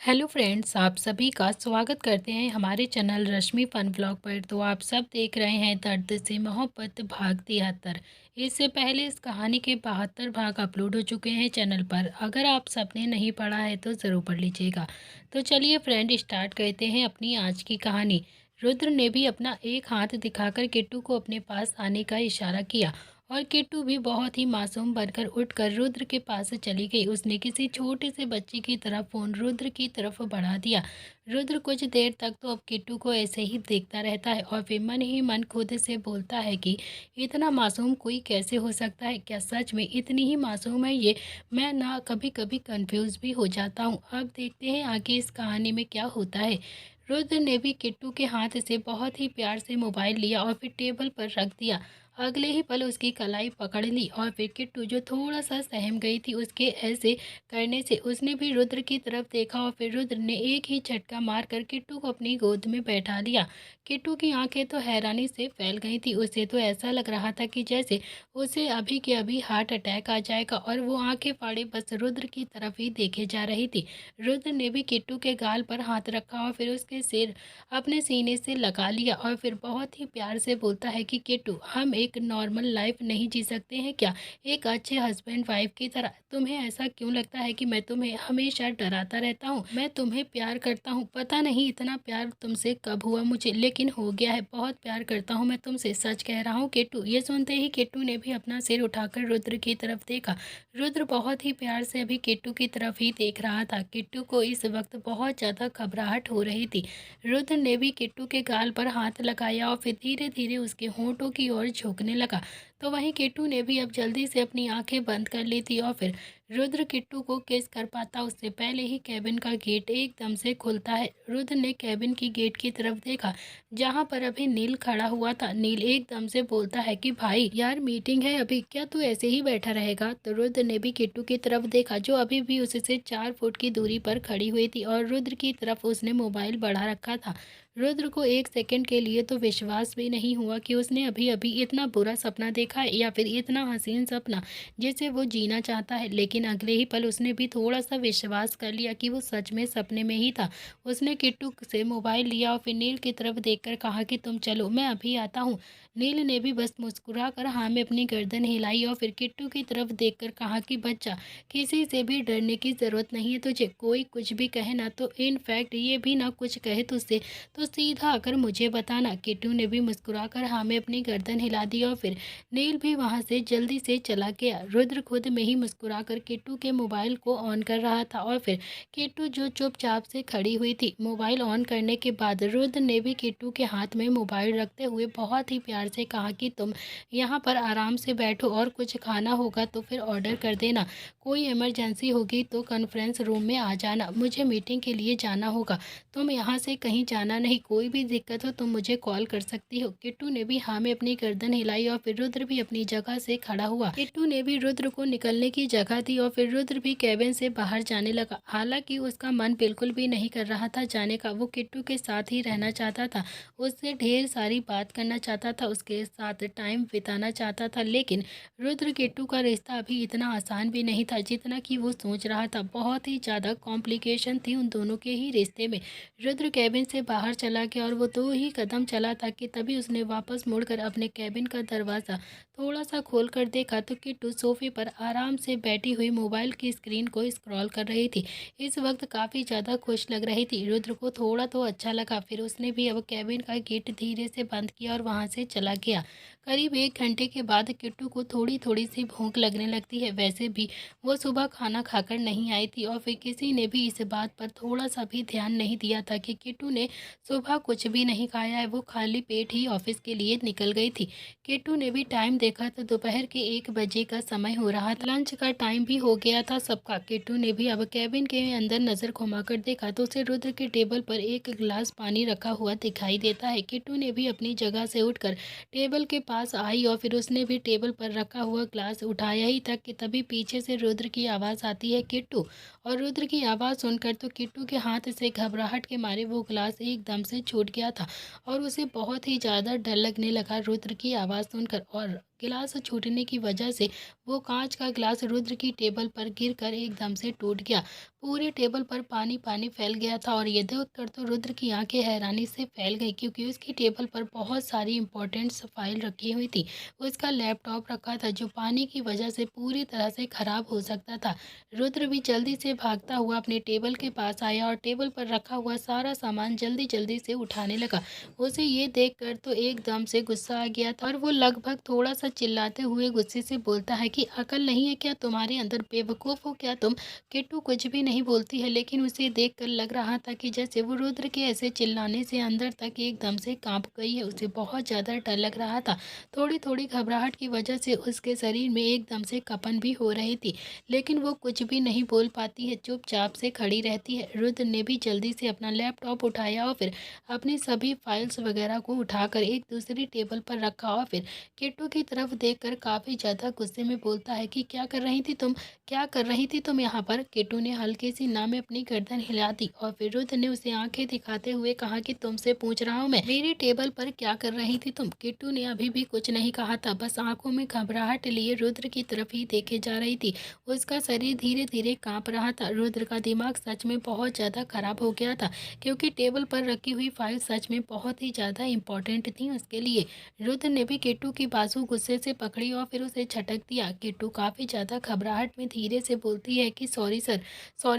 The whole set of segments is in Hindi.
हेलो फ्रेंड्स, आप सभी का स्वागत करते हैं हमारे चैनल रश्मि फन ब्लॉग पर। तो आप सब देख रहे हैं दर्द से मोहब्बत भाग 73। इससे पहले इस कहानी के 72 भाग अपलोड हो चुके हैं चैनल पर। अगर आप सबने नहीं पढ़ा है तो ज़रूर पढ़ लीजिएगा। तो चलिए फ्रेंड, स्टार्ट करते हैं अपनी आज की कहानी। रुद्र ने भी अपना एक हाथ दिखाकर किट्टू को अपने पास आने का इशारा किया और किट्टू भी बहुत ही मासूम बनकर उठकर रुद्र के पास चली गई। उसने किसी छोटे से बच्चे की तरह फोन रुद्र की तरफ बढ़ा दिया। रुद्र कुछ देर तक तो अब किट्टू को ऐसे ही देखता रहता है और फिर मन ही मन खुद से बोलता है कि इतना मासूम कोई कैसे हो सकता है। क्या सच में इतनी ही मासूम है ये? मैं ना कभी कभी कंफ्यूज भी हो जाता हूँ। अब देखते हैं आगे इस कहानी में क्या होता है। रुद्र ने भी किट्टू के हाथ से बहुत ही प्यार से मोबाइल लिया और फिर टेबल पर रख दिया। अगले ही पल उसकी कलाई पकड़ ली और फिर किट्टू जो थोड़ा सा सहम गई थी उसके ऐसे करने से उसने भी रुद्र की तरफ देखा और फिर रुद्र ने एक ही झटका मारकर किट्टू को अपनी गोद में बैठा लिया। किट्टू की आंखें तो हैरानी से फैल गई थी। उसे तो ऐसा लग रहा था कि जैसे उसे अभी के अभी हार्ट अटैक आ जाएगा और वो आंखें फाड़े बस रुद्र की तरफ ही देखे जा रही थी। रुद्र ने भी किट्टू के गाल पर हाथ रखा और फिर उसके सिर अपने सीने से लगा लिया और फिर बहुत ही प्यार से बोलता है कि किट्टू, हम एक नॉर्मल लाइफ नहीं जी सकते हैं क्या? एक अच्छे हस्बैंड वाइफ की तरह। तुम्हें ऐसा क्यों लगता है कि मैं तुम्हें हमेशा डराता रहता हूँ? मैं तुम्हें प्यार करता हूँ। पता नहीं इतना प्यार तुमसे कब हुआ मुझे, लेकिन हो गया है। बहुत प्यार करता हूँ मैं तुमसे, सच कह रहा हूँ किट्टू। ये सुनते ही किट्टू ने भी अपना सिर उठाकर रुद्र की तरफ देखा। रुद्र बहुत ही प्यार से अभी किट्टू की तरफ ही देख रहा था। किट्टू को इस वक्त बहुत ज्यादा घबराहट हो रही थी। रुद्र ने भी किट्टू के गाल पर हाथ लगाया और फिर धीरे धीरे उसके होंठों की ओर झुकने लगा। तो वहीं किट्टू ने भी अब जल्दी से अपनी आंखें बंद कर ली थी और फिर रुद्र किट्टू को किस कर पाता उससे पहले ही कैबिन का गेट एकदम से खुलता है। रुद्र ने कैबिन की गेट की तरफ देखा जहां पर अभी नील खड़ा हुआ था। नील एकदम से बोलता है कि भाई यार, मीटिंग है अभी, क्या तू ऐसे ही बैठा रहेगा? तो रुद्र ने भी किट्टू की तरफ देखा जो अभी भी उससे 4 फुट की दूरी पर खड़ी हुई थी और रुद्र की तरफ उसने मोबाइल बढ़ा रखा था। रुद्र को एक सेकंड के लिए तो विश्वास भी नहीं हुआ कि उसने अभी अभी इतना बुरा सपना देखा है या फिर इतना हसीन सपना जिसे वो जीना चाहता है। लेकिन अगले ही पल उसने भी थोड़ा सा विश्वास कर लिया कि वो सच में सपने में ही था। उसने किट्टू से मोबाइल लिया और फिर नील की तरफ देखकर कहा कि तुम चलो, मैं अभी आता हूँ। नील ने भी बस मुस्कुरा कर हाँ में अपनी गर्दन हिलाई और फिर किट्टू की तरफ देखकर कहा कि बच्चा, किसी से भी डरने की ज़रूरत नहीं है तुझे। कोई कुछ भी कहे ना, तो इनफैक्ट ये भी ना कुछ कहे तुझसे तो सीधा आकर मुझे बताना। किट्टू ने भी मुस्कुराकर हाँ में अपनी गर्दन हिला दी और फिर नील भी वहां से जल्दी से चला गया। रुद्र खुद में ही मुस्कुराकर किट्टू के मोबाइल को ऑन कर रहा था और फिर किट्टू जो चुपचाप से खड़ी हुई थी। मोबाइल ऑन करने के बाद रुद्र ने भी किट्टू के हाथ में मोबाइल रखते हुए बहुत ही प्यार से कहा कि तुम यहाँ पर आराम से बैठो और कुछ खाना होगा तो फिर ऑर्डर कर देना। कोई इमरजेंसी होगी तो कॉन्फ्रेंस रूम में आ जाना, मुझे मीटिंग के लिए जाना होगा। तुम यहाँ से कहीं जाना नहीं, कोई भी दिक्कत हो तुम मुझे कॉल कर सकती हो। किट्टू ने भी हाँ में अपनी गर्दन हिलाई और फिर रुद्र भी अपनी जगह से खड़ा हुआ। किट्टू ने भी रुद्र को निकलने की जगह दी और फिर रुद्र भी कैबिन से बाहर जाने लगा। हालांकि उसका मन बिल्कुल भी नहीं कर रहा था जाने का। वो किट्टू के साथ ही रहना चाहता था, उससे ढेर सारी बात करना चाहता था, उसके साथ टाइम बिताना चाहता था। लेकिन रुद्र किट्टू का रिश्ता अभी इतना आसान भी नहीं था जितना कि वो सोच रहा था। बहुत ही ज़्यादा कॉम्प्लिकेशन थी उन दोनों के ही रिश्ते में। रुद्र कैबिन से बाहर चला गया और वो 2 ही कदम चला था कि तभी उसने वापस मुड़कर अपने कैबिन का दरवाज़ा थोड़ा सा खोल कर देखा तो किट्टू सोफे पर आराम से बैठी हुई मोबाइल की स्क्रीन को स्क्रॉल कर रही थी। इस वक्त काफ़ी ज़्यादा खुश लग रही थी। रुद्र को थोड़ा तो अच्छा लगा। फिर उसने भी अब कैबिन का गेट धीरे से बंद किया और वहाँ से चला गया। करीब 1 घंटे के बाद किट्टू को थोड़ी थोड़ी सी भूख लगने लगती है। वैसे भी वो सुबह खाना खाकर नहीं आई थी और फिर किसी ने भी इस बात पर थोड़ा सा भी ध्यान नहीं दिया था कि किट्टू ने सुबह कुछ भी नहीं खाया है। वो खाली पेट ही ऑफिस के लिए निकल गई थी। किट्टू ने भी टाइम देखा तो दोपहर के 1 बजे का समय हो रहा था। लंच का टाइम भी हो गया था सबका। किट्टू ने भी अब कैबिन के अंदर नजर घुमाकर देखा तो उसे रुद्र के टेबल पर एक गिलास पानी रखा हुआ दिखाई देता है। किट्टू ने भी अपनी जगह से उठकर टेबल के पास आई और फिर उसने भी टेबल पर रखा हुआ ग्लास उठाया ही था कि तभी पीछे से रुद्र की आवाज़ आती है, किट्टू। और रुद्र की आवाज़ सुनकर तो किट्टू के हाथ से घबराहट के मारे वो ग्लास एकदम से छूट गया था और उसे बहुत ही ज़्यादा डर लगने लगा रुद्र की आवाज़ सुनकर। और गिलास छूटने की वजह से वो कांच का गिलास रुद्र की टेबल पर गिरकर एकदम से टूट गया। पूरी टेबल पर पानी पानी फैल गया था और ये देखकर तो रुद्र की आंखें हैरानी से फैल गई, क्योंकि उसकी टेबल पर बहुत सारी इंपॉर्टेंट फाइल रखी हुई थी। उसका लैपटॉप रखा था जो पानी की वजह से पूरी तरह से खराब हो सकता था। रुद्र भी जल्दी से भागता हुआ अपने टेबल के पास आया और टेबल पर रखा हुआ सारा सामान जल्दी जल्दी से उठाने लगा। उसे ये देखकर तो एकदम से गुस्सा आ गया था और वो लगभग थोड़ा सा चिल्लाते हुए गुस्से से बोलता है कि अकल नहीं है क्या तुम्हारे अंदर, बेवकूफ़ हो क्या तुम। किट्टू कुछ भी नहीं बोलती है, लेकिन उसे देखकर लग रहा था कि जैसे वो रुद्र के ऐसे चिल्लाने से अंदर तक एकदम से कांप गई है। उसे बहुत ज़्यादा डर लग रहा था। थोड़ी थोड़ी घबराहट की वजह से उसके शरीर में एकदम से कंपन भी हो रही थी, लेकिन वो कुछ भी नहीं बोल पाती है, चुपचाप से खड़ी रहती है। रुद्र ने भी जल्दी से अपना लैपटॉप उठाया और फिर अपनी सभी फाइल्स वगैरह को उठाकर एक दूसरी टेबल पर रखा और फिर किट्टू की तरफ देखकर काफ़ी ज़्यादा गुस्से में बोलता है कि क्या कर रही थी तुम, क्या कर रही थी तुम यहाँ पर। किट्टू ने हल्की सी ना में अपनी गर्दन हिला दी और फिर रुद्र ने उसे आंखें दिखाते हुए कहा कि तुमसे पूछ रहा हूँ मैं, मेरी टेबल पर क्या कर रही थी तुम। किट्टू ने अभी भी कुछ नहीं कहा था, बस आंखों में घबराहट लिए रुद्र की तरफ ही देखे जा रही थी। उसका शरीर धीरे धीरे कांप रहा था। रुद्र का दिमाग सच में बहुत ज़्यादा खराब हो गया था, क्योंकि टेबल पर रखी हुई फाइल सच में बहुत ही ज़्यादा इम्पोर्टेंट थी उसके लिए। रुद्र ने भी किट्टू की बाजू गुस्से से पकड़ी और फिर उसे झटक दिया। किट्टू काफ़ी ज़्यादा घबराहट में धीरे से बोलती है कि सॉरी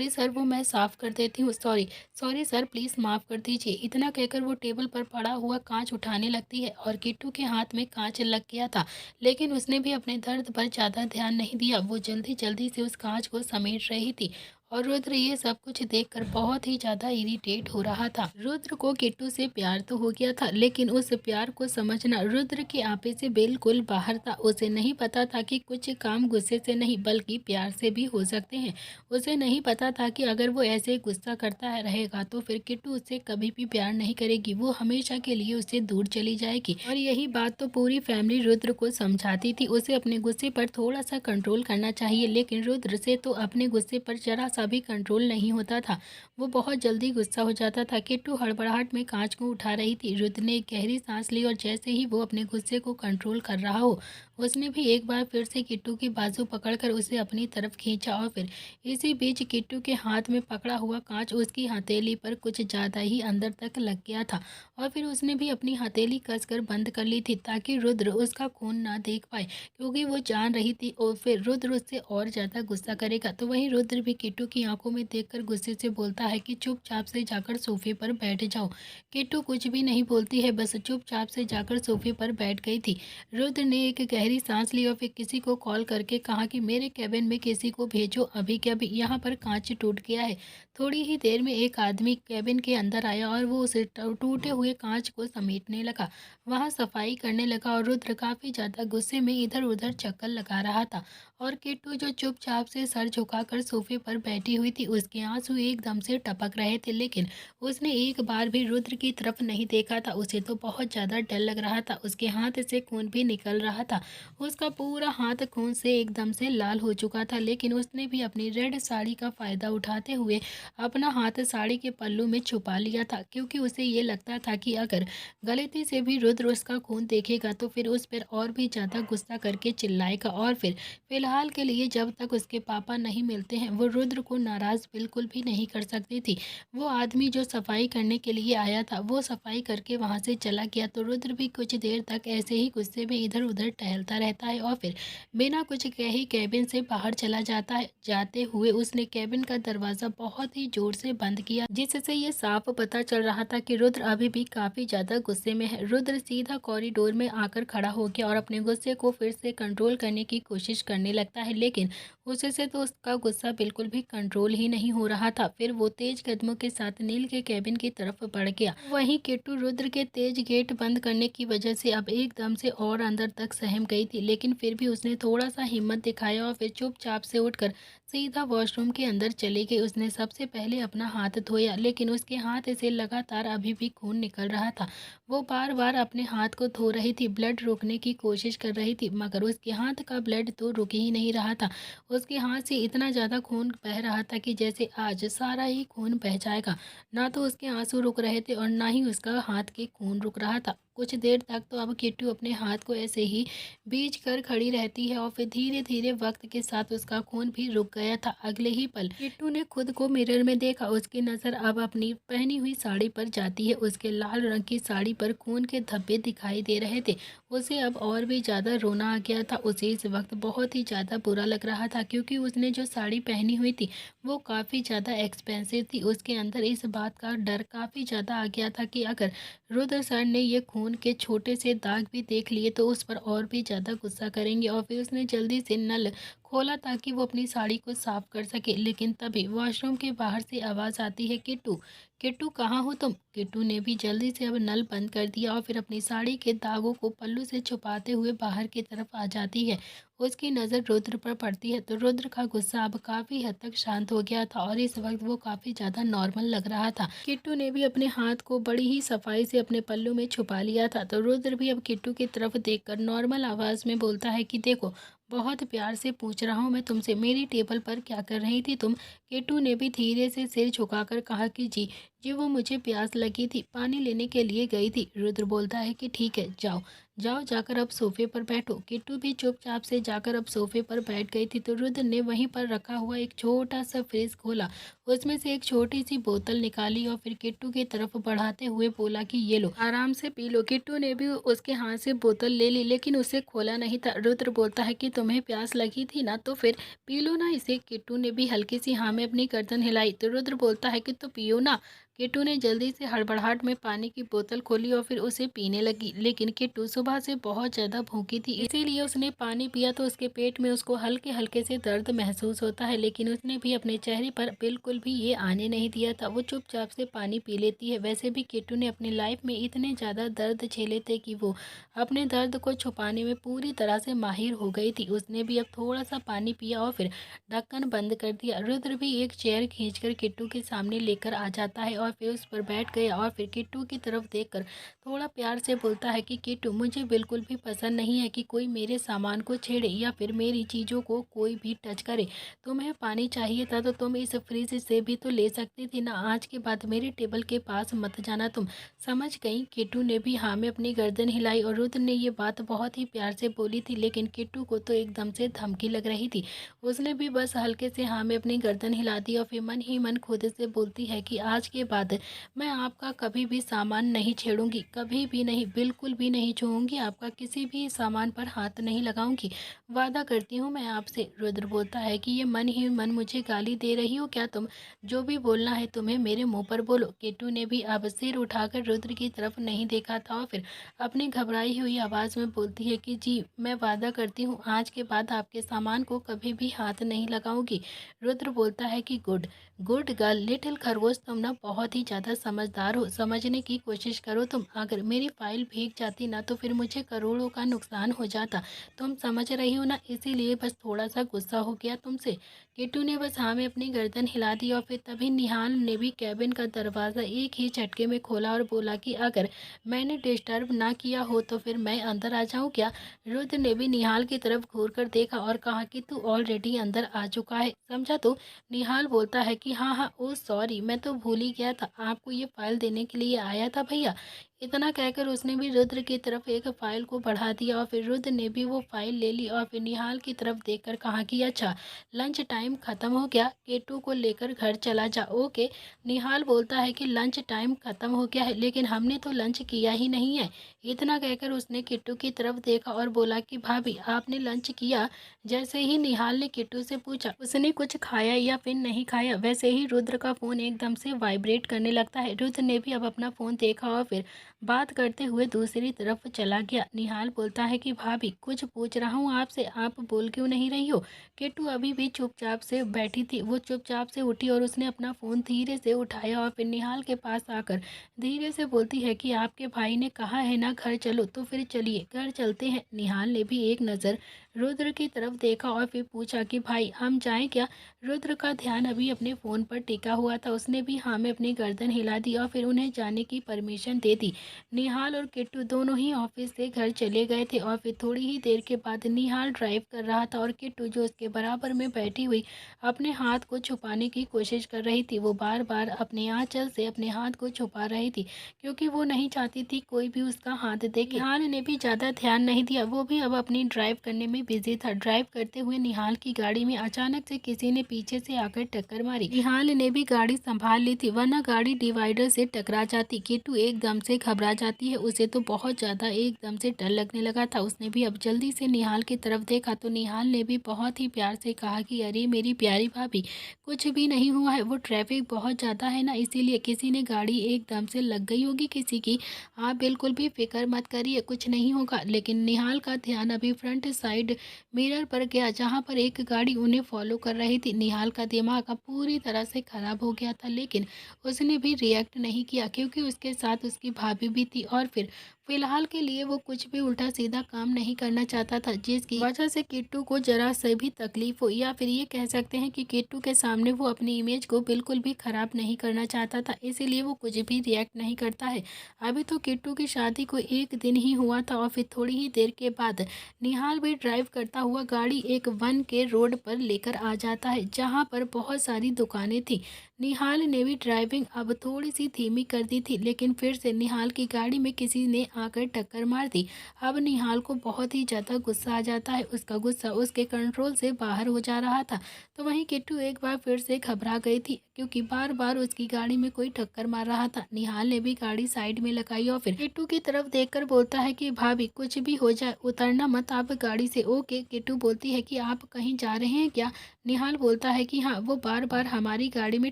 सर, वो मैं साफ़ कर देती हूँ, सॉरी सॉरी सर, प्लीज़ माफ़ कर दीजिए। इतना कहकर वो टेबल पर पड़ा हुआ कांच उठाने लगती है और किट्टू के हाथ में कांच लग गया था, लेकिन उसने भी अपने दर्द पर ज़्यादा ध्यान नहीं दिया। वो जल्दी जल्दी से उस कांच को समेट रही थी और रुद्र ये सब कुछ देखकर बहुत ही ज़्यादा इरिटेट हो रहा था। रुद्र को किट्टू से प्यार तो हो गया था, लेकिन उस प्यार को समझना रुद्र के आपे से बिल्कुल बाहर था। उसे नहीं पता था कि कुछ काम गुस्से से नहीं बल्कि प्यार से भी हो सकते हैं। उसे नहीं पता था कि अगर वो ऐसे गुस्सा करता है रहेगा तो फिर किट्टू उससे कभी भी प्यार नहीं करेगी, वो हमेशा के लिए उससे दूर चली जाएगी। और यही बात तो पूरी फैमिली रुद्र को समझाती थी। उसे अपने गुस्से पर थोड़ा सा कंट्रोल करना चाहिए, लेकिन रुद्र से तो अपने गुस्से पर जरा सा भी कंट्रोल नहीं होता था। वो बहुत जल्दी गुस्सा हो जाता था। किट्टू हड़बड़ाहट में कांच को उठा रही थी। रुद्र ने एक गहरी सांस ली और जैसे ही वो अपने गुस्से को कंट्रोल कर रहा हो, उसने भी एक बार फिर से किट्टू की बाजू पकड़कर उसे अपनी तरफ खींचा और फिर इसी बीच किट्टू के हाथ में पकड़ा हुआ कांच उसकी हथेली पर कुछ ज़्यादा ही अंदर तक लग गया था और फिर उसने भी अपनी हथेली कसकर बंद कर ली थी ताकि रुद्र उसका खून ना देख पाए, क्योंकि वो जान रही थी और फिर रुद्र उससे और ज़्यादा गुस्सा करेगा। तो वहीं रुद्र भी किट्टू की आंखों में देखकर गुस्से से बोलता है कि चुपचाप से जाकर सोफे पर बैठ जाओ। किट्टू कुछ भी नहीं बोलती है, बस चुपचाप से जाकर सोफे पर बैठ गई थी। रुद्र ने एक गहरी सांस ली और फिर किसी को कॉल करके कहा कि मेरे कैबिन में किसी को भेजो अभी के अभी, यहाँ पर कांच टूट गया है। थोड़ी ही देर में एक आदमी कैबिन के अंदर आया और वो उसे टूटे हुए कांच को समेटने लगा, वहाँ सफाई करने लगा और रुद्र काफ़ी ज़्यादा गुस्से में इधर उधर चक्कर लगा रहा था। और किट्टू जो चुपचाप से सर झुकाकर सोफे पर बैठी हुई थी, उसके आंसू एकदम से टपक रहे थे, लेकिन उसने एक बार भी रुद्र की तरफ नहीं देखा था। उसे तो बहुत ज़्यादा डर लग रहा था। उसके हाथ से खून भी निकल रहा था। उसका पूरा हाथ खून से एकदम से लाल हो चुका था, लेकिन उसने भी अपनी रेड साड़ी का फ़ायदा उठाते हुए अपना हाथ साड़ी के पल्लू में छुपा लिया था, क्योंकि उसे ये लगता था कि अगर गलती से भी रुद्र उसका खून देखेगा तो फिर उस पर और भी ज़्यादा गुस्सा करके चिल्लाएगा और फिर फिलहाल के लिए जब तक उसके पापा नहीं मिलते हैं वो रुद्र को नाराज़ बिल्कुल भी नहीं कर सकती थी। वो आदमी जो सफाई करने के लिए आया था वो सफाई करके वहाँ से चला गया, तो रुद्र भी कुछ देर तक ऐसे ही गुस्से में इधर उधर टहलता रहता है और फिर बिना कुछ कहे कैबिन से बाहर चला जाता है। जाते हुए उसने कैबिन का दरवाज़ा बहुत ही जोर से बंद किया, जिससे ये साफ पता चल रहा था कि रुद्र अभी भी काफ़ी ज़्यादा गुस्से में है। रुद्र सीधा कॉरिडोर में आकर खड़ा हो गया और अपने गुस्से को फिर से कंट्रोल करने की कोशिश करने लगता है, लेकिन उससे तो उसका गुस्सा बिल्कुल भी कंट्रोल ही नहीं हो रहा था। फिर वो तेज कदमों के साथ नील के कैबिन की तरफ बढ़ गया। वहीं किट्टू रुद्र के तेज गेट बंद करने की वजह से अब एकदम से और अंदर तक सहम गई थी, लेकिन फिर भी उसने थोड़ा सा हिम्मत दिखाया और फिर चुपचाप से उठकर सीधा वॉशरूम के अंदर चली गई। उसने सबसे पहले अपना हाथ धोया, लेकिन उसके हाथ से लगातार अभी भी खून निकल रहा था। वो बार बार अपने हाथ को धो रही थी, ब्लड रोकने की कोशिश कर रही थी, मगर उसके हाथ का ब्लड तो रुक ही नहीं रहा था। उसके हाथ से इतना ज़्यादा खून बह रहा था कि जैसे आज सारा ही खून बह जाएगा। ना तो उसके आंसू रुक रहे थे और ना ही उसका हाथ के खून रुक रहा था। कुछ देर तक तो अब किट्टू अपने हाथ को ऐसे ही बींच कर खड़ी रहती है और फिर धीरे धीरे वक्त के साथ उसका खून भी रुक गया था। अगले ही पल किट्टू ने खुद को मिरर में देखा। उसकी नज़र अब अपनी पहनी हुई साड़ी पर जाती है। उसके लाल रंग की साड़ी पर खून के धब्बे दिखाई दे रहे थे। उसे अब और भी ज़्यादा रोना आ गया था। उसे इस वक्त बहुत ही ज़्यादा बुरा लग रहा था क्योंकि उसने जो साड़ी पहनी हुई थी वो काफ़ी ज़्यादा एक्सपेंसिव थी। उसके अंदर इस बात का डर काफ़ी ज़्यादा आ गया था कि अगर रुद्र सर ने ये खून के छोटे से दाग भी देख लिए तो उस पर और भी ज़्यादा गुस्सा करेंगे। और फिर उसने जल्दी से नल खोला ताकि वो अपनी साड़ी को साफ कर सके। लेकिन तभी वॉशरूम के बाहर से आवाज़ आती है, किट्टू, किट्टू कहाँ हो तुम। किट्टू ने भी जल्दी से अब नल बंद कर दिया और फिर अपनी साड़ी के दागों को पल्लू से छुपाते हुए बाहर की तरफ आ जाती है। उसकी नज़र रुद्र पर पड़ती है तो रुद्र का गुस्सा अब काफ़ी हद तक शांत हो गया था और इस वक्त वो काफ़ी ज़्यादा नॉर्मल लग रहा था। किट्टू ने भी अपने हाथ को बड़ी ही सफाई से अपने पल्लू में छुपा लिया था तो रुद्र भी अब किट्टू की तरफ देखकर नॉर्मल आवाज़ में बोलता है कि देखो, बहुत प्यार से पूछ रहा हूँ मैं तुमसे, मेरी टेबल पर क्या कर रही थी तुम। किट्टू ने भी धीरे से सिर झुकाकर कहा कि जी जी वो मुझे प्यास लगी थी, पानी लेने के लिए गई थी। रुद्र बोलता है कि ठीक है, जाओ जाओ जाकर अब सोफे पर बैठो। किट्टू भी चुपचाप से जाकर अब सोफे पर बैठ गई थी तो रुद्र ने वहीं पर रखा हुआ एक छोटा सा फ्रिज खोला, उसमें से एक छोटी सी बोतल निकाली और फिर किट्टू की तरफ बढ़ाते हुए बोला कि ये लो, आराम से पी लो। किट्टू ने भी उसके हाथ से बोतल ले ली लेकिन उसे खोला नहीं था। रुद्र बोलता है कि तुम्हें प्यास लगी थी ना तो फिर पी लो ना इसे। किट्टू ने भी हल्की सी हाँ में अपनी गर्दन हिलाई तो रुद्र बोलता है कि तो पियो ना। किट्टू ने जल्दी से हड़बड़ाहट में पानी की बोतल खोली और फिर उसे पीने लगी। लेकिन किट्टू सुबह से बहुत ज़्यादा भूखी थी इसीलिए उसने पानी पिया तो उसके पेट में उसको हल्के हल्के से दर्द महसूस होता है लेकिन उसने भी अपने चेहरे पर बिल्कुल भी ये आने नहीं दिया था। वो चुपचाप से पानी पी लेती है। वैसे भी किट्टू ने अपनी लाइफ में इतने ज़्यादा दर्द झेले थे कि वो अपने दर्द को छुपाने में पूरी तरह से माहिर हो गई थी। उसने भी अब थोड़ा सा पानी पिया और फिर ढक्कन बंद कर दिया। रुद्र भी एक चेयर खींचकर किट्टू के सामने लेकर आ जाता है और फिर उस पर बैठ गया और फिर किट्टू की तरफ देखकर थोड़ा प्यार से बोलता है कि किट्टू, मुझे बिल्कुल भी पसंद नहीं है कि कोई मेरे सामान को छेड़े या फिर मेरी चीज़ों को कोई भी टच करे। तुम्हें पानी चाहिए था तो तुम इस फ्रिज से भी तो ले सकती थी ना। आज के बाद मेरे टेबल के पास मत जाना तुम, समझ गई। किट्टू ने भी हाँ में अपनी गर्दन हिलाई और रुद्र ने ये बात बहुत ही प्यार से बोली थी लेकिन किट्टू को तो एकदम से धमकी लग रही थी। उसने भी बस हल्के से हाँ में अपनी गर्दन हिला दी और फिर मन ही मन खुद से बोलती है कि आज के बाद मैं आपका कभी भी सामान नहीं छेड़ूंगी, कभी भी नहीं, बिल्कुल भी नहीं छूऊंगी, आपका किसी भी सामान पर हाथ नहीं लगाऊंगी, वादा करती हूँ मैं आपसे। रुद्र बोलता है कि ये मन ही मन मुझे गाली दे रही हो क्या तुम, जो भी बोलना है तुम्हें मेरे मुंह पर बोलो। किट्टू ने भी अब सिर उठाकर रुद्र की तरफ नहीं देखा था और फिर अपनी घबराई हुई आवाज़ में बोलती है कि जी मैं वादा करती हूँ आज के बाद आपके सामान को कभी भी हाथ नहीं लगाऊंगी। रुद्र बोलता है कि गुड गुड गर्ल, लिटिल खरगोश, तुम ना बहुत ही ज़्यादा समझदार हो, समझने की कोशिश करो तुम। अगर मेरी फाइल भीग जाती ना तो फिर मुझे करोड़ों का नुकसान हो जाता, तुम समझ रही हो ना, इसीलिए बस थोड़ा सा गुस्सा हो गया तुमसे। किट्टू ने बस हाँ में अपनी गर्दन हिला दी और फिर तभी निहाल ने भी कैबिन का दरवाज़ा एक ही झटके में खोला और बोला कि अगर मैंने डिस्टर्ब ना किया हो तो फिर मैं अंदर आ जाऊँ क्या। रुद्र ने भी निहाल की तरफ घूर कर देखा और कहा कि तू ऑलरेडी अंदर आ चुका है, समझा। तो निहाल बोलता है कि हाँ हाँ, ओ सॉरी, मैं तो भूल ही गया था, आपको ये फाइल देने के लिए आया था भैया। इतना कहकर उसने भी रुद्र की तरफ एक फाइल को बढ़ा दिया और फिर रुद्र ने भी वो फाइल ले ली और फिर निहाल की तरफ देखकर कहा कि अच्छा, लंच टाइम ख़त्म हो गया, केटू को लेकर घर चला जा। ओके। निहाल बोलता है कि लंच टाइम ख़त्म हो गया है लेकिन हमने तो लंच किया ही नहीं है। इतना कहकर उसने किट्टू की तरफ देखा और बोला कि भाभी आपने लंच किया। जैसे ही निहाल ने किट्टू से पूछा उसने कुछ खाया या फिर नहीं खाया, वैसे ही रुद्र का फ़ोन एकदम से वाइब्रेट करने लगता है। रुद्र ने भी अब अपना फ़ोन देखा और फिर बात करते हुए दूसरी तरफ चला गया। निहाल बोलता है कि भाभी कुछ पूछ रहा हूँ आपसे, आप बोल क्यों नहीं रही हो। किट्टू अभी भी चुपचाप से बैठी थी। वो चुपचाप से उठी और उसने अपना फ़ोन धीरे से उठाया और फिर निहाल के पास आकर धीरे से बोलती है कि आपके भाई ने कहा है ना घर चलो, तो फिर चलिए घर चलते हैं। निहाल ने भी एक नज़र रुद्र की तरफ देखा और फिर पूछा कि भाई हम जाएं क्या। रुद्र का ध्यान अभी अपने फ़ोन पर टिका हुआ था। उसने भी हाँ में अपनी गर्दन हिला दी और फिर उन्हें जाने की परमिशन दे दी। निहाल और किट्टू दोनों ही ऑफिस से घर चले गए थे और फिर थोड़ी ही देर के बाद निहाल ड्राइव कर रहा था और किट्टू जो उसके बराबर में बैठी हुई अपने हाथ को छुपाने की कोशिश कर रही थी। वो बार बार अपने आंचल से अपने हाथ को छुपा रही थी क्योंकि वो नहीं चाहती थी कोई भी उसका हाथ देखे। निहाल ने भी ज़्यादा ध्यान नहीं दिया, वो भी अब अपनी ड्राइव करने में बिजी था। ड्राइव करते हुए निहाल की गाड़ी में अचानक से किसी ने पीछे से आकर टक्कर मारी। निहाल ने भी गाड़ी संभाल ली थी वरना गाड़ी डिवाइडर से टकरा जाती। किट्टू एकदम से घबरा जाती है, उसे तो बहुत ज़्यादा एकदम से डर लगने लगा था। उसने भी अब जल्दी से निहाल की तरफ देखा तो निहाल ने भी बहुत ही प्यार से कहा कि अरे मेरी प्यारी भाभी, कुछ भी नहीं हुआ है, वो ट्रैफिक बहुत ज़्यादा है ना, इसीलिए किसी ने गाड़ी एकदम से लग गई होगी किसी की। आप बिल्कुल भी फिक्र मत करिए, कुछ नहीं होगा। लेकिन निहाल का ध्यान अभी फ्रंट साइड मिरर पर गया जहां पर एक गाड़ी उन्हें फॉलो कर रही थी। निहाल का दिमाग अब पूरी तरह से खराब हो गया था, लेकिन उसने भी रिएक्ट नहीं किया क्योंकि उसके साथ उसकी भाभी भी थी और फिर फिलहाल के लिए वो कुछ भी उल्टा सीधा काम नहीं करना चाहता था जिसकी वजह से किट्टू को जरा से भी तकलीफ हो, या फिर ये कह सकते हैं कि किट्टू के सामने वो अपनी इमेज को बिल्कुल भी खराब नहीं करना चाहता था, इसीलिए वो कुछ भी रिएक्ट नहीं करता है। अभी तो किट्टू की शादी को एक दिन ही हुआ था और फिर थोड़ी ही देर के बाद निहाल भी ड्राइव करता हुआ गाड़ी एक वन के रोड पर लेकर आ जाता है जहाँ पर बहुत सारी दुकानें थी। निहाल ने भी ड्राइविंग अब थोड़ी सी धीमी कर दी थी, लेकिन फिर से निहाल की गाड़ी में किसी ने आकर टक्कर मार दी। अब निहाल को बहुत ही ज़्यादा गुस्सा आ जाता है, उसका गुस्सा उसके कंट्रोल से बाहर हो जा रहा था। तो वहीं किट्टू एक बार फिर से घबरा गई थी क्योंकि बार बार उसकी गाड़ी में कोई टक्कर मार रहा था। निहाल ने भी गाड़ी साइड में लगाई और फिर किट्टू की तरफ देखकर बोलता है कि भाभी कुछ भी हो जाए उतरना मत आप गाड़ी से। ओके। किट्टू बोलती है कि आप कहीं जा रहे हैं क्या। निहाल बोलता है कि हाँ, वो बार बार हमारी गाड़ी में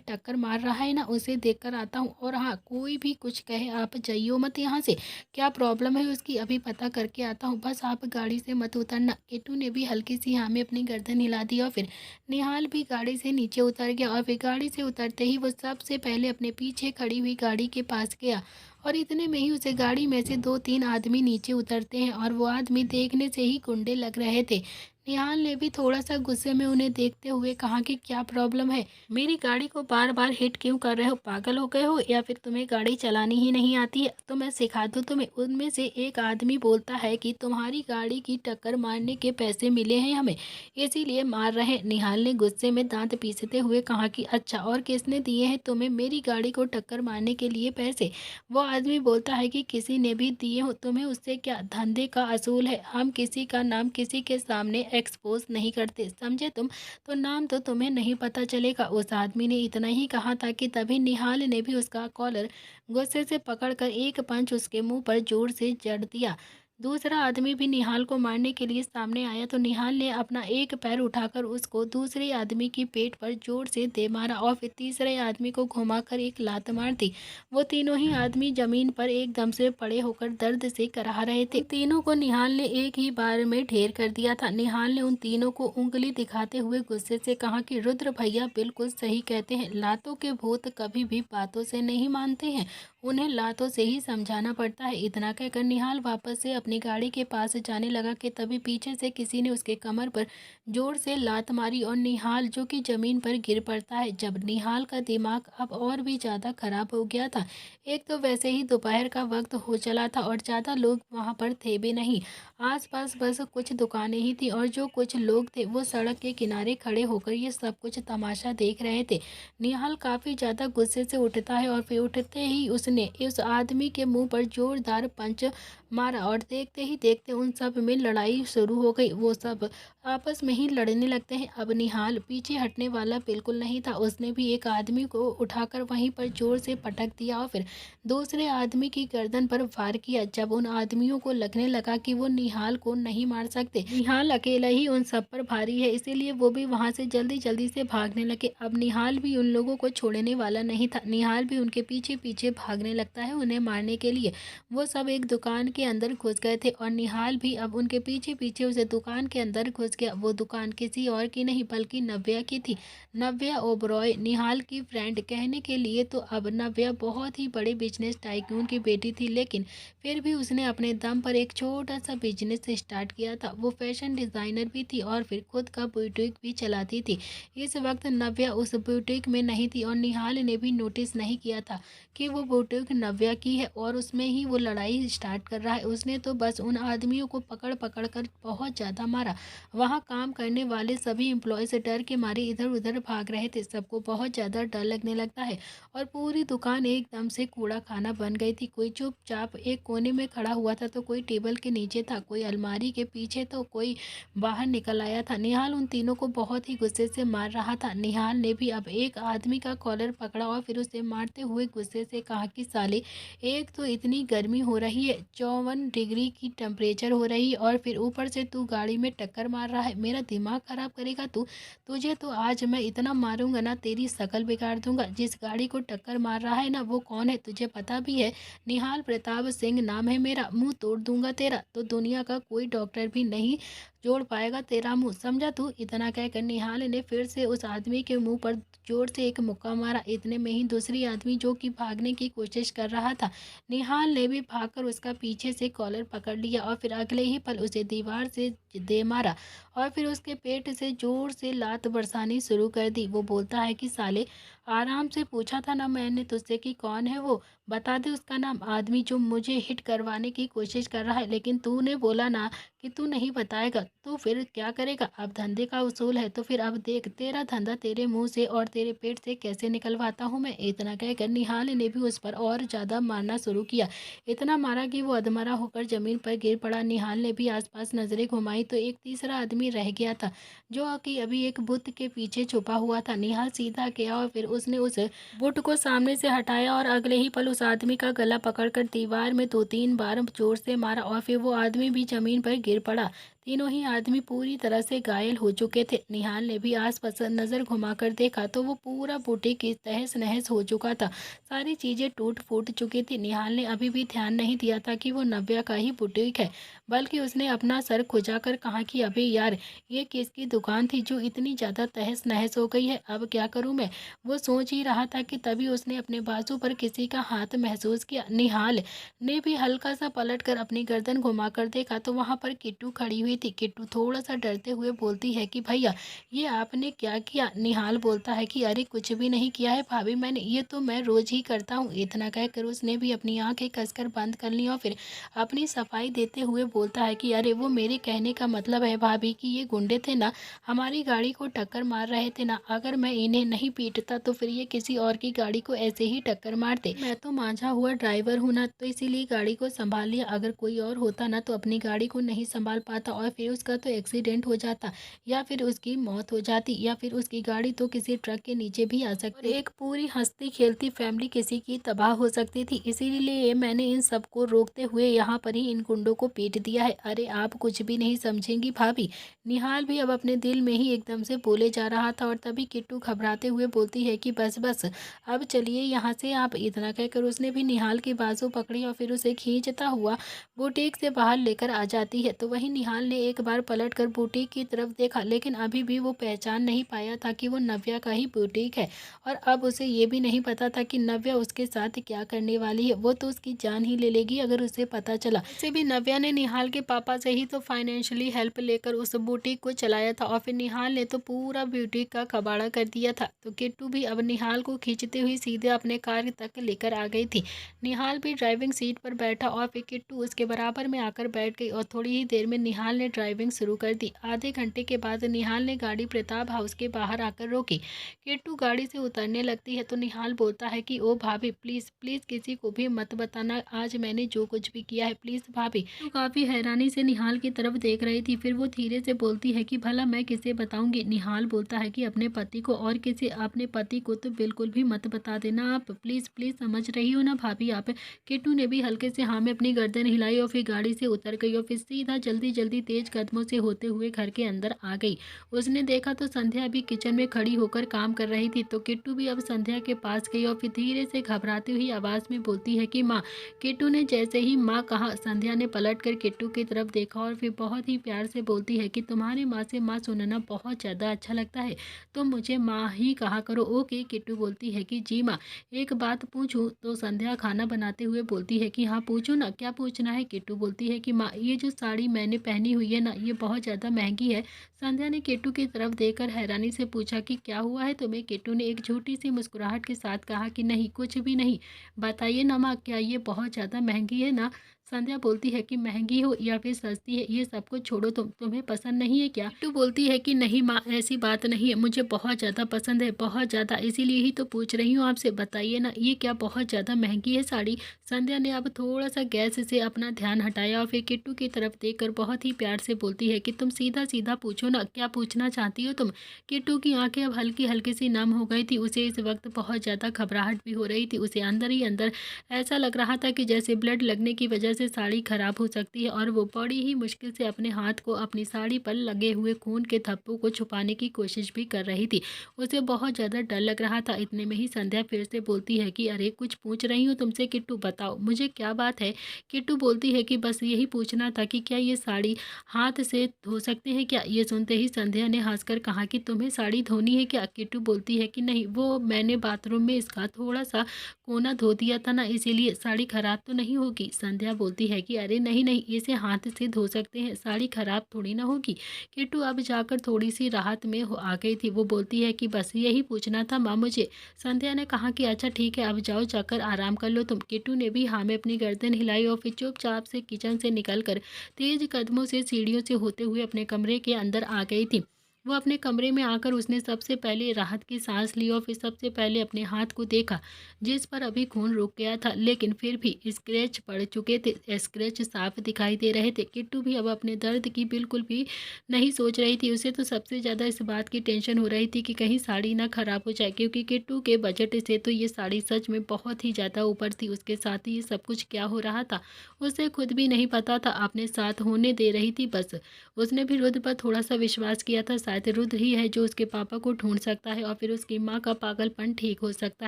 टक्कर मार रहा है ना, उसे देखकर आता हूँ। और हाँ, कोई भी कुछ कहे आप जाइयो मत यहाँ से, क्या प्रॉब्लम है उसकी अभी पता करके आता हूँ, बस आप गाड़ी से मत उतरना। किट्टू ने भी हल्की सी हाँ में अपनी गर्दन हिला दी और फिर निहाल भी गाड़ी से नीचे उतर गया और फिर गाड़ी से उतरते ही वो सबसे पहले अपने पीछे खड़ी हुई गाड़ी के पास गया और इतने में ही उसे गाड़ी में से दो तीन आदमी नीचे उतरते हैं और वो आदमी देखने से ही गुंडे लग रहे थे। निहाल ने भी थोड़ा सा गुस्से में उन्हें देखते हुए कहा कि क्या प्रॉब्लम है, मेरी गाड़ी को बार बार हिट क्यों कर रहे हो, पागल हो गए हो या फिर तुम्हें गाड़ी चलानी ही नहीं आती है, तो मैं सिखा दूँ तुम्हें। उनमें से एक आदमी बोलता है कि तुम्हारी गाड़ी की टक्कर मारने के पैसे मिले हैं हमें, इसीलिए मार रहे हैं। निहाल ने गुस्से में दांत पीसते हुए कहा कि अच्छा, और किसने दिए हैं तुम्हें मेरी गाड़ी को टक्कर मारने के लिए पैसे। वो आदमी बोलता है कि किसी ने भी दिए हो, तुम्हें उससे क्या, धंधे का असूल है, हम किसी का नाम किसी के सामने एक्सपोज नहीं करते, समझे तुम, तो नाम तो तुम्हें नहीं पता चलेगा। उस आदमी ने इतना ही कहा था कि तभी निहाल ने भी उसका कॉलर गुस्से से पकड़कर एक पंच उसके मुंह पर जोर से जड़ दिया। दूसरा आदमी भी निहाल को मारने के लिए सामने आया तो निहाल ने अपना एक पैर उठाकर उसको दूसरे आदमी की पेट पर जोर से दे मारा और फिर तीसरे आदमी को घुमाकर एक लात मार दी। वो तीनों ही आदमी जमीन पर एकदम से पड़े होकर दर्द से कराह रहे थे। तीनों को निहाल ने एक ही बार में ढेर कर दिया था। निहाल ने उन तीनों को उंगली दिखाते हुए गुस्से से कहा कि रुद्र भैया बिल्कुल सही कहते हैं, लातों के भूत कभी भी बातों से नहीं मानते हैं, उन्हें लातों से ही समझाना पड़ता है। इतना कहकर निहाल वापस से अपनी गाड़ी के पास जाने लगा कि तभी पीछे से किसी ने उसके कमर पर जोर से लात मारी और निहाल जो कि जमीन पर गिर पड़ता है। जब निहाल का दिमाग अब और भी ज़्यादा खराब हो गया था, एक तो वैसे ही दोपहर का वक्त हो चला था और ज़्यादा लोग वहाँ पर थे भी नहीं, आसपास बस कुछ दुकानें ही थी और जो कुछ लोग थे वो सड़क के किनारे खड़े होकर ये सब कुछ तमाशा देख रहे थे। निहाल काफ़ी ज़्यादा गुस्से से उठता है और फिर उठते ही उसने उस आदमी के मुंह पर जोरदार पंच मारा और देखते ही देखते उन सब में लड़ाई शुरू हो गई। वो सब आपस में ही लड़ने लगते हैं। अब निहाल पीछे हटने वाला बिल्कुल नहीं था, उसने भी एक आदमी को उठाकर वहीं पर जोर से पटक दिया और फिर दूसरे आदमी की गर्दन पर वार किया। जब उन आदमियों को लगने लगा कि वो निहाल को नहीं मार सकते, निहाल अकेला ही उन सब पर भारी है, इसीलिए वो भी वहां से जल्दी जल्दी से भागने लगे। अब निहाल भी उन लोगों को छोड़ने वाला नहीं था, निहाल भी उनके पीछे पीछे भागने लगता है उन्हें मारने के लिए। वो सब एक दुकान के अंदर घुस गए थे और निहाल भी अब उनके पीछे पीछे उस दुकान के अंदर घुस गया। वो दुकान किसी और की नहीं बल्कि नव्या की थी। नव्या ओबरॉय निहाल की फ्रेंड। कहने के लिए तो अब नव्या बहुत ही बड़े बिजनेस टाइकून की बेटी थी, लेकिन फिर भी उसने अपने दम पर एक छोटा सा बिजनेस स्टार्ट किया था। वो फैशन डिज़ाइनर भी थी और फिर खुद का बुटीक भी चलाती थी। इस वक्त नव्या उस बुटीक में नहीं थी और निहाल ने भी नोटिस नहीं किया था कि वो बुटीक नव्या की है और उसमें ही वो लड़ाई स्टार्ट कर रहा है। उसने तो बस उन आदमियों को पकड़ पकड़ कर बहुत ज़्यादा मारा। वहाँ काम करने वाले सभी एम्प्लॉयज़ डर के मारे इधर उधर भाग रहे थे। सबको बहुत ज़्यादा डर लगने लगता है और पूरी दुकान एकदम से कूड़ा खाना बन गई थी। कोई चुपचाप एक कोने में खड़ा हुआ था, तो कोई टेबल के नीचे था, कोई अलमारी के पीछे, तो कोई बाहर निकल आया था। निहाल उन तीनों को बहुत ही गुस्से से मार रहा था। निहाल ने भी अब एक आदमी का कॉलर पकड़ा और फिर उसे मारते हुए गुस्से से कहा कि साले, एक तो इतनी गर्मी हो रही है, 54 डिग्री की टेम्परेचर हो रही है और फिर ऊपर से तू गाड़ी में टक्कर मार रहा है। मेरा दिमाग खराब करेगा तू। तुझे तो आज मैं इतना मारूंगा ना, तेरी शकल बिगाड़ दूंगा। जिस गाड़ी को टक्कर मार रहा है ना, वो कौन है तुझे पता भी है? निहाल प्रताप सिंह नाम है मेरा। मुंह तोड़ दूंगा तेरा तो दुनिया का कोई डॉक्टर भी नहीं जोड़ पाएगा तेरा मुंह, समझा तू? इतना कहकर निहाल ने फिर से उस आदमी के मुंह पर जोर से एक मुक्का मारा। इतने में ही दूसरी आदमी जो कि भागने की कोशिश कर रहा था, निहाल ने भी भागकर उसका पीछे से कॉलर पकड़ लिया और फिर अगले ही पल उसे दीवार से दे मारा और फिर उसके पेट से जोर से लात बरसानी शुरू कर दी। वो बोलता है कि साले, आराम से पूछा था ना मैंने तुझसे कि कौन है वो, बता दे उसका नाम। आदमी जो मुझे हिट करवाने की कोशिश कर रहा है, लेकिन तूने बोला ना कि तू नहीं बताएगा, तो फिर क्या करेगा? अब धंधे का उसूल है तो फिर अब देख तेरा धंधा तेरे मुंह से और तेरे पेट से कैसे निकलवाता हूँ मैं। इतना कहकर निहाल ने भी उस पर और ज़्यादा मारना शुरू किया। इतना मारा कि वो अधमरा होकर जमीन पर गिर पड़ा। निहाल ने भी आसपास नजरें घुमाई तो एक तीसरा आदमी रह गया था, जो कि अभी एक बुत के पीछे छुपा हुआ था। निहाल सीधा गया और फिर उसने उस बुट को सामने से हटाया और अगले ही पल उस आदमी का गला पकड़कर दीवार में 2-3 बार जोर से मारा और फिर वो आदमी भी जमीन पर गिर पड़ा। तीनों ही आदमी पूरी तरह से घायल हो चुके थे। निहाल ने भी आसपास नजर घुमाकर देखा तो वो पूरा बुटीक तहस नहस हो चुका था। सारी चीजें टूट फूट चुकी थी। निहाल ने अभी भी ध्यान नहीं दिया था कि वो नव्या का ही बुटीक है, बल्कि उसने अपना सर खुजाकर कहा कि अबे यार, ये किसकी दुकान थी जो इतनी ज़्यादा तहस नहस हो गई है? अब क्या करूँ मैं? वो सोच ही रहा था कि तभी उसने अपने बाजू पर किसी का हाथ महसूस किया। निहाल ने भी हल्का सा पलटकर अपनी गर्दन घुमाकर देखा तो वहां पर किट्टू खड़ी हुई थी। किट्टू थोड़ा सा डरते हुए बोलती है कि भैया, ये आपने क्या किया? निहाल बोलता है कि अरे कुछ भी नहीं किया है भाभी मैंने, ये तो मैं रोज ही करता हूँ। इतना कहकर उसने भी अपनी आंखें कसकर बंद कर ली और फिर अपनी सफाई देते हुए बोलता है कि अरे वो मेरे कहने का मतलब है भाभी कि ये गुंडे थे ना, हमारी गाड़ी को टक्कर मार रहे थे ना। अगर मैं इन्हें नहीं पीटता तो फिर ये किसी और की गाड़ी को ऐसे ही टक्कर मारते। मैं तो मांझा हुआ ड्राइवर हूँ ना, तो इसीलिए गाड़ी को संभाल लिया। अगर कोई और होता ना तो अपनी गाड़ी को नहीं संभाल पाता और फिर उसका तो एक्सीडेंट हो जाता या फिर उसकी मौत हो जाती या फिर उसकी गाड़ी तो किसी ट्रक के नीचे भी आ सकती और एक पूरी हंसती खेलती फैमिली किसी की तबाह हो सकती थी। इसीलिए मैंने इन सबको रोकते हुए यहाँ पर ही इन गुंडों को पीट दिया है। अरे आप कुछ भी नहीं समझेंगी भाभी। निहाल भी अब अपने दिल में ही एकदम से बोले जा रहा था और तभी किट्टू घबराते हुए बोलती है कि बस बस, अब चलिए यहाँ से आप। इतना कहकर उसने भी निहाल की बाजू पकड़ी और फिर उसे खींचता हुआ बुटीक से बाहर लेकर आ जाती है। तो वहीं निहाल ने एक बार पलटकर बुटीक की तरफ देखा, लेकिन अभी भी वो पहचान नहीं पाया था कि वो नव्या का ही बुटीक है और अब उसे ये भी नहीं पता था कि नव्या उसके साथ क्या करने वाली है। वो तो उसकी जान ही ले लेगी अगर उसे पता चला। वैसे भी नव्या ने निहाल के पापा से ही तो फाइनेंशियली हेल्प लेकर उस बुटीक को चलाया था और फिर निहाल ने तो पूरा बुटीक का कबाड़ा कर दिया था। तो किट्टू भी अब निहाल को खींचते हुए सीधे अपने कार तक लेकर आ गई थी। निहाल भी ड्राइविंग सीट पर बैठा और फिर किट्टू उसके बराबर में आकर बैठ गई और थोड़ी ही देर में निहाल ने ड्राइविंग शुरू कर दी। आधे घंटे के बाद निहाल ने गाड़ी प्रताप हाउस के बाहर आकर रोकी। किट्टू गाड़ी से उतरने लगती है तो निहाल बोलता है कि ओ भाभी, प्लीज़ प्लीज़ किसी को भी मत बताना आज मैंने जो कुछ भी किया है, प्लीज़ भाभी। तो काफ़ी हैरानी से निहाल की तरफ देख रही थी। फिर वो धीरे से बोलती है कि भला मैं किसे बताऊंगी? निहाल बोलता है कि अपने पति को, और किसी अपने पति को तो बिल्कुल भी मत बता देना आप, प्लीज़ प्लीज़, समझ रही हो ना भाभी आप? किट्टू ने भी हल्के से हाँ में अपनी गर्दन हिलाई और फिर गाड़ी से उतर गई और फिर सीधा जल्दी जल्दी तेज कदमों से होते हुए घर के अंदर आ गई। उसने देखा तो संध्या भी किचन में खड़ी होकर काम कर रही थी। तो किट्टू भी अब संध्या के पास गई और फिर धीरे से घबराती हुई आवाज में बोलती है कि माँ। किट्टू ने जैसे ही माँ कहा, संध्या ने पलट कर किट्टू की तरफ देखा और फिर बहुत ही प्यार से बोलती है कि तुम्हारी माँ से माँ सुनना बहुत ज़्यादा अच्छा लगता है, तो मुझे माँ ही कहा करो। ओके, किट्टू बोलती है कि जी माँ। एक बात पूछूं? तो संध्या खाना बनाते हुए बोलती है कि हाँ पूछो ना, क्या पूछना है? किट्टू बोलती है कि माँ, ये जो साड़ी मैंने पहनी हुई है ना, ये बहुत ज़्यादा महंगी है। संध्या ने किट्टू की तरफ देखकर हैरानी से पूछा कि क्या हुआ है तुम्हें? किट्टू ने एक छोटी सी मुस्कुराहट के साथ कहा कि नहीं, कुछ भी नहीं। बताइए ना माँ, क्या ये बहुत ज़्यादा महंगी है ना? संध्या बोलती है कि महंगी हो या फिर सस्ती है, ये सब कुछ छोड़ो, तुम्हें पसंद नहीं है क्या? किट्टू बोलती है कि नहीं माँ, ऐसी बात नहीं है, मुझे बहुत ज़्यादा पसंद है, बहुत ज़्यादा, इसीलिए ही तो पूछ रही हूँ आपसे। बताइए ना, ये क्या बहुत ज़्यादा महंगी है साड़ी? संध्या ने अब थोड़ा सा गैस से अपना ध्यान हटाया और फिर किट्टू की तरफ देखकर बहुत ही प्यार से बोलती है कि तुम सीधा सीधा पूछो ना, क्या पूछना चाहती हो तुम? किट्टू की आंखें अब हल्की हल्की सी नम हो गई थी। उसे इस वक्त बहुत ज़्यादा घबराहट भी हो रही थी। उसे अंदर ही अंदर ऐसा लग रहा था कि जैसे ब्लड लगने की वजह से साड़ी खराब हो सकती है, और वो बड़ी ही मुश्किल से अपने हाथ को अपनी साड़ी पर लगे हुए खून के धब्बों को छुपाने की कोशिश भी कर रही थी। उसे बहुत ज़्यादा डर लग रहा था। इतने में ही संध्या फिर से बोलती है कि अरे कुछ पूछ रही हूँ तुमसे किट्टू, बताओ मुझे क्या बात है? किट्टू बोलती है कि बस यही पूछना था कि क्या ये साड़ी हाथ से धो सकते हैं क्या? ये सुनते ही संध्या ने हंसकर कहा कि तुम्हें साड़ी धोनी है क्या? किट्टू बोलती है कि नहीं, वो मैंने बाथरूम में इसका थोड़ा सा कोना धो दिया था ना, इसीलिए। साड़ी खराब तो नहीं होगी? संध्या बोलती है कि अरे नहीं नहीं, इसे हाथ से धो सकते हैं, साड़ी खराब थोड़ी ना होगी। किट्टू अब जाकर थोड़ी सी राहत में आ गई थी। वो बोलती है कि बस यही पूछना था माँ मुझे। संध्या ने कहा कि अच्छा ठीक है, अब जाओ, जाकर आराम कर लो तुम। किट्टू ने भी हाँ में अपनी गर्दन हिलाई और फिर चुपचाप से किचन से निकलकर तेज कदमों से सीढ़ियों से होते हुए अपने कमरे के अंदर आ गई थी। वो अपने कमरे में आकर उसने सबसे पहले राहत की सांस ली और फिर सबसे पहले अपने हाथ को देखा, जिस पर अभी खून रुक गया था, लेकिन फिर भी स्क्रैच पड़ चुके थे। स्क्रैच साफ दिखाई दे रहे थे। किट्टू भी अब अपने दर्द की बिल्कुल भी नहीं सोच रही थी। उसे तो सबसे ज़्यादा इस बात की टेंशन हो रही थी कि कहीं साड़ी ना खराब हो जाए, क्योंकि किट्टू के बजट से तो ये साड़ी सच में बहुत ही ज़्यादा ऊपर थी। उसके साथ ही ये सब कुछ क्या हो रहा था उसे खुद भी नहीं पता था। अपने साथ होने दे रही थी बस। उसने भी रुद्र पर थोड़ा सा विश्वास किया था, शायद रुद्र ही है जो उसके पापा को ढूंढ सकता है और फिर उसकी माँ का पागलपन ठीक हो सकता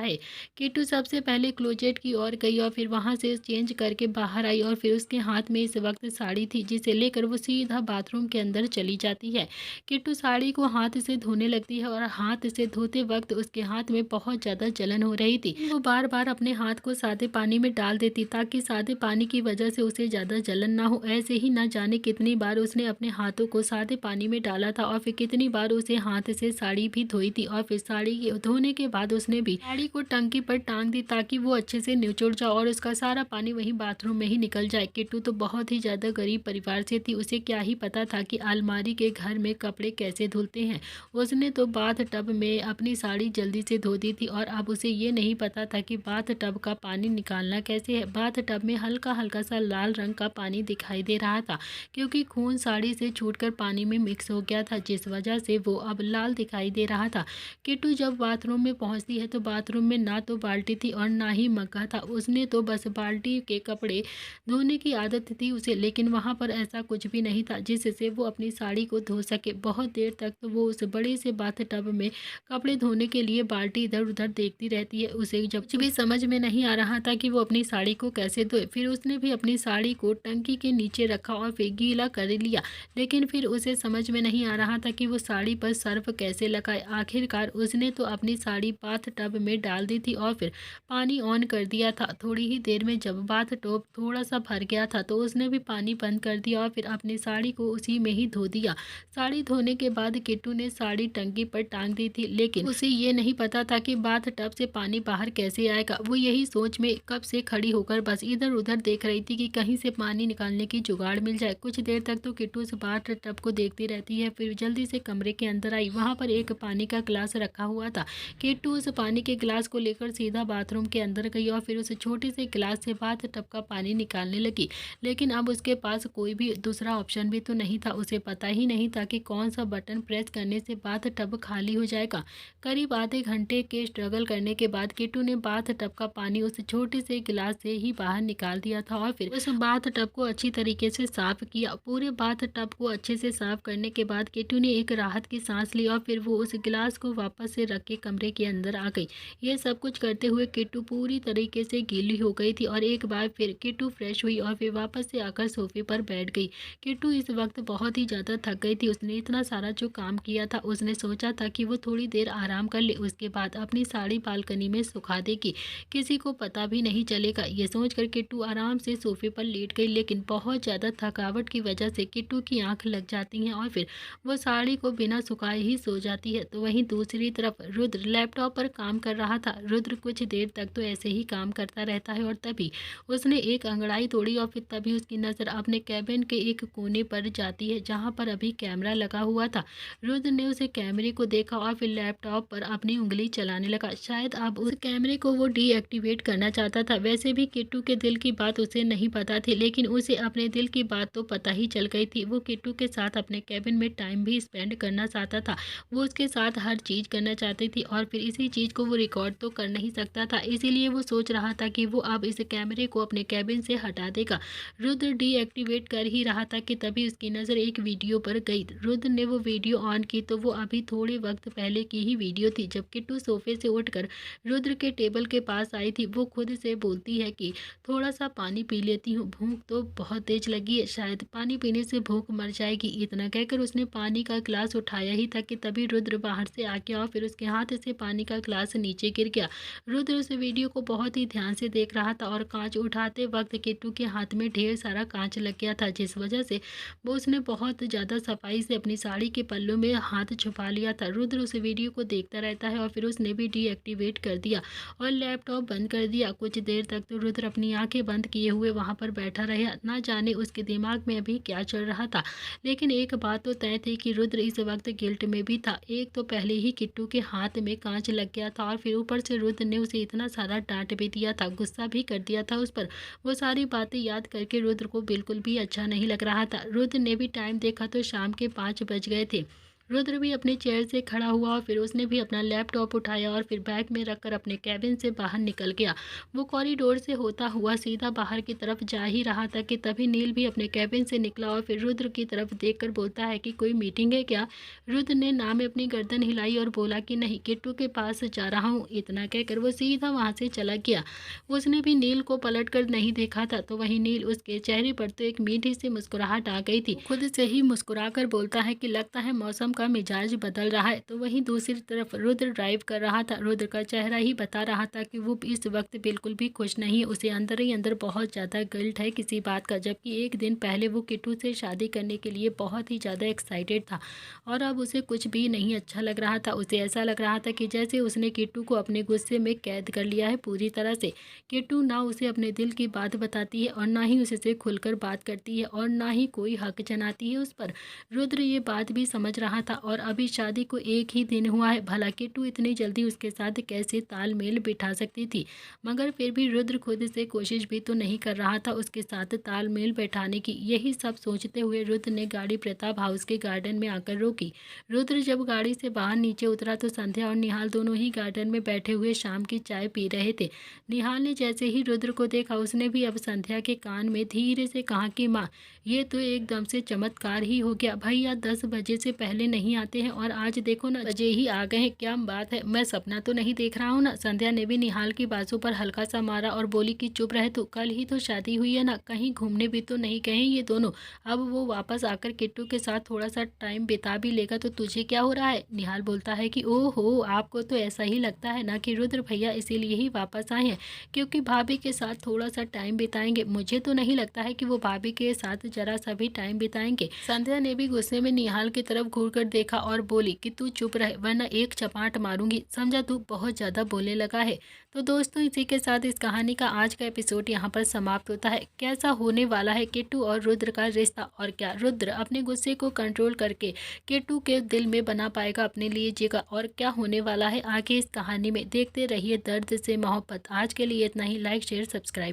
है। किट्टू सबसे पहले क्लोजेट की ओर गई और फिर वहां से चेंज करके बाहर आई और फिर उसके हाथ में इस वक्त साड़ी थी, जिसे लेकर वो सीधा बाथरूम के अंदर चली जाती है। किट्टू साड़ी को हाथ से धोने लगती है और हाथ से धोते वक्त उसके हाथ में बहुत ज़्यादा जलन हो रही थी। वो बार बार अपने हाथ को सादे पानी में डाल देती ताकि सादे पानी की वजह से उसे ज़्यादा जलन ना हो। ऐसे ही ना जाने कितनी बार उसने अपने हाथों को सादे पानी में डाला था और फिर कितनी बार उसे हाथ से साड़ी भी धोई थी। और फिर साड़ी धोने के बाद उसने भी साड़ी को टंकी पर टांग दी ताकि वो अच्छे से निचोड़ जाए और उसका सारा पानी वहीं बाथरूम में ही निकल जाए। किट्टू तो बहुत ही ज़्यादा गरीब परिवार से थी। उसे क्या ही पता था कि अलमारी के घर में कपड़े कैसे धुलते हैं। उसने तो बाथ टब में अपनी साड़ी जल्दी से धो दी थी और अब उसे ये नहीं पता था कि बाथ टब का पानी निकालना कैसे है। बाथ टब में हल्का हल्का सा लाल रंग का पानी दिखाई दे रहा था, क्योंकि खून साड़ी से छूटकर पानी में मिक्स हो गया था, जिस वजह से वो अब लाल दिखाई दे रहा था। किट्टू जब बाथरूम में पहुंचती है तो बाथरूम में ना तो बाल्टी थी और ना ही मग्गा था। उसने तो बस बाल्टी के कपड़े धोने की आदत थी उसे, लेकिन वहां पर ऐसा कुछ भी नहीं था जिससे वो अपनी साड़ी को धो सके। बहुत देर तक तो वो उस बड़े से बाथ टब में कपड़े धोने के लिए बाल्टी इधर उधर देखती रहती है। उसे जब कुछ भी समझ में नहीं आ रहा था कि वो अपनी साड़ी को कैसे धोए। फिर उसने भी अपनी साड़ी को टंकी के नीचे रखा और फिर गीला कर लिया, लेकिन फिर उसे समझ में नहीं आ रहा था कि वो साड़ी पर सर्फ कैसे लगाए। आखिरकार उसने तो अपनी साड़ी बाथ टब में डाल दी थी और फिर पानी ऑन कर दिया था। थोड़ी ही देर में जब बाथ टब थोड़ा सा भर गया था तो उसने भी पानी बंद कर दिया और फिर अपनी साड़ी को उसी में ही धो दिया। साड़ी धोने के बाद किट्टू ने साड़ी टंकी पर टांग दी थी, लेकिन उसे ये नहीं पता था कि बाथ टब से पानी बाहर कैसे आएगा। वो यही सोच में कब से खड़ी होकर बस इधर उधर देख रही थी कि कहीं से पानी निकालने की जुगाड़ मिल जाए। कुछ देर तक तो किट्टू उस बाथ टब को देखती रहती है, फिर जल्दी से कमरे के अंदर आई। वहाँ पर एक पानी का गिलास रखा हुआ था। किट्टू उस पानी के गिलास को लेकर सीधा बाथरूम के अंदर गई और फिर उस छोटे से गिलास से बाथ टब का पानी निकालने लगी। लेकिन अब उसके पास कोई भी दूसरा ऑप्शन भी तो नहीं था। उसे पता ही नहीं था कि कौन सा बटन प्रेस करने से बाथ टब खाली हो जाएगा। करीब आधे घंटे के स्ट्रगल करने के बाद किट्टू ने बाथ टब का पानी उस छोटे से गिलास से ही बाहर निकाल दिया था और फिर उस बाथ टब को अच्छी तरीके से साफ किया। पूरे बाथ टब को अच्छे से साफ करने के बाद किट्टू ने एक राहत की सांस ली और फिर वो उस गिलास को वापस से रख के कमरे के अंदर आ गई। ये सब कुछ करते हुए किट्टू पूरी तरीके से गीली हो गई थी और एक बार फिर किट्टू फ्रेश हुई और फिर वापस से आकर सोफे पर बैठ गई। किट्टू इस वक्त बहुत ही ज़्यादा थक गई थी। उसने इतना सारा जो काम किया था, उसने सोचा था कि वो थोड़ी देर आराम कर ले, उसके बाद अपनी साड़ी बालकनी में सुखा देगी, किसी को पता भी नहीं चलेगा। ये सोचकर किट्टू आराम से सोफे पर लेट गई, लेकिन बहुत ज़्यादा थकावट की वजह से किट्टू की आंख लग जाती हैं और फिर वो साड़ी को बिना सुखाए ही सो जाती है। तो वहीं दूसरी तरफ रुद्र लैपटॉप पर काम कर रहा था। रुद्र कुछ देर तक तो ऐसे ही काम करता रहता है और तभी उसने एक अंगड़ाई तोड़ी और फिर तभी उसकी नज़र अपने कैबिन के एक कोने पर जाती है जहाँ पर अभी कैमरा लगा हुआ था। रुद्र ने उसे कैमरे को देखा और फिर लैपटॉप पर अपनी उंगली चलाने लगा। शायद अब उस कैमरे को वो डीएक्टिवेट करना चाहता था। वैसे भी किट्टू के दिल की बात उसे नहीं पता थी, लेकिन उसे अपने दिल की बात तो पता ही चल गई थी। वो किट्टू के साथ अपने कैबिन में टाइम भी स्पेंड करना चाहता था। वो उसके साथ हर चीज़ करना चाहती थी और फिर इसी चीज़ को वो रिकॉर्ड तो कर नहीं सकता था। इसीलिए वो सोच रहा था कि वो अब इस कैमरे को अपने कैबिन से हटा देगा। रुद्र डीएक्टिवेट कर ही रहा था कि तभी उसकी नज़र एक वीडियो पर गई। रुद्र ने वो वीडियो ऑन की तो वो अभी थोड़े वक्त पहले की ही वीडियो थी, जब किट्टू सोफे से उठकर रुद्र के टेबल के पास आई थी। वो खुद से बोलती है कि थोड़ा सा पानी पी लेती हूँ, भूख तो बहुत तेज लगी है, शायद पानी पीने से भूख मर जाएगी। इतना कहकर उसने पानी का गिलास उठाया ही था कि तभी रुद्र बाहर से आ गया और फिर उसके हाथ से पानी का गिलास नीचे गिर गया। रुद्र उस वीडियो को बहुत ही ध्यान से देख रहा था और कांच उठाते वक्त किट्टू के हाथ में ढेर सारा कांच लग गया था, जिस वजह से वो उसने बहुत ज़्यादा सफाई से अपनी साड़ी के पल्लों में हाथ छुपा लिया था। रुद्र उस वीडियो को देखता रहता है और फिर उसने भी डीएक्टिवेट कर दिया और लैपटॉप बंद कर दिया। कुछ देर तक तो रुद्र अपनी आंखें बंद किए हुए वहां पर बैठा रहा। ना जाने उसके दिमाग में अभी क्या चल रहा था, लेकिन एक बात तो तय थी कि रुद्र इस वक्त गिल्ट में भी था। एक तो पहले ही किट्टू के हाथ में कांच लग गया था और फिर ऊपर से रुद्र ने उसे इतना सारा डांट भी दिया था, गुस्सा भी कर दिया था उस पर। वो सारी बातें याद करके रुद्र को बिल्कुल भी अच्छा नहीं लग रहा था। रुद्र ने भी टाइम देखा तो शाम के 5 बज गए थे। रुद्र भी अपने चेयर से खड़ा हुआ और फिर उसने भी अपना लैपटॉप उठाया और फिर बैग में रखकर अपने कैबिन से बाहर निकल गया। वो कॉरिडोर से होता हुआ सीधा बाहर की तरफ जा ही रहा था कि तभी नील भी अपने कैबिन से निकला और फिर रुद्र की तरफ देखकर बोलता है कि कोई मीटिंग है क्या। रुद्र ने ना में अपनी गर्दन हिलाई और बोला कि नहीं, किट्टू के पास जा रहा हूँ। इतना कहकर वो सीधा वहाँ से चला गया। उसने भी नील को पलट कर नहीं देखा था, तो वहीं नील उसके चेहरे पर तो एक मीठी सी मुस्कुराहट आ गई थी। खुद से ही मुस्कुरा कर बोलता है कि लगता है मौसम का मिजाज बदल रहा है। तो वहीं दूसरी तरफ रुद्र ड्राइव कर रहा था। रुद्र का चेहरा ही बता रहा था कि वो इस वक्त बिल्कुल भी खुश नहीं है। उसे अंदर ही अंदर बहुत ज़्यादा गिल्ट है किसी बात का, जबकि एक दिन पहले वो किट्टू से शादी करने के लिए बहुत ही ज़्यादा एक्साइटेड था और अब उसे कुछ भी नहीं अच्छा लग रहा था। उसे ऐसा लग रहा था कि जैसे उसने किट्टू को अपने गुस्से में कैद कर लिया है पूरी तरह से। किट्टू ना उसे अपने दिल की बात बताती है और ना ही उससे खुलकर बात करती है और ना ही कोई हक जनाती है उस पर। रुद्र ये बात भी समझ रहा था और अभी शादी को एक ही दिन हुआ है, भला किट्टू इतनी जल्दी उसके साथ कैसे तालमेल बिठा सकती थी। मगर फिर भी रुद्र खुद से कोशिश भी तो नहीं कर रहा था उसके साथ तालमेल बैठाने की। यही सब सोचते हुए रुद्र ने गाड़ी प्रताप हाउस के गार्डन में आकर रोकी। रुद्र जब गाड़ी से बाहर नीचे उतरा तो संध्या और निहाल दोनों ही गार्डन में बैठे हुए शाम की चाय पी रहे थे। निहाल ने जैसे ही रुद्र को देखा, उसने भी अब संध्या के कान में धीरे से कहा कि माँ, ये तो एकदम से चमत्कार ही हो गया। भैया 10 बजे से पहले नहीं आते हैं और आज देखो ना, बजे ही आ गए हैं। क्या बात है, मैं सपना तो नहीं देख रहा हूँ ना। संध्या ने भी निहाल की बाजू पर हल्का सा मारा और बोली कि चुप रहे तू, कल ही तो शादी हुई है ना, कहीं घूमने भी तो नहीं गए ये दोनों। अब वो वापस आकर किट्टू के साथ थोड़ा सा टाइम बिता भी लेगा तो तुझे क्या हो रहा है। निहाल बोलता है कि ओहो, आपको तो ऐसा ही लगता है ना कि रुद्र भैया इसीलिए ही वापस आए हैं क्योंकि भाभी के साथ थोड़ा सा टाइम बिताएंगे। मुझे तो नहीं लगता है कि वो भाभी के साथ जरा सा भी टाइम बिताएंगे। संध्या ने भी गुस्से में निहाल की तरफ घूरकर कर देखा और बोली कि तू चुप रहे वरना एक चपाट मारूंगी, समझा, तू बहुत ज़्यादा बोलने लगा है। तो दोस्तों इसी के साथ इस कहानी का आज का एपिसोड यहाँ पर समाप्त होता है। कैसा होने वाला है किट्टू और रुद्र का रिश्ता, और क्या रुद्र अपने गुस्से को कंट्रोल करके किट्टू के दिल में बना पाएगा अपने लिए जगह, और क्या होने वाला है आगे इस कहानी में, देखते रहिए दर्द से मोहब्बत। आज के लिए इतना ही। Like share subscribe.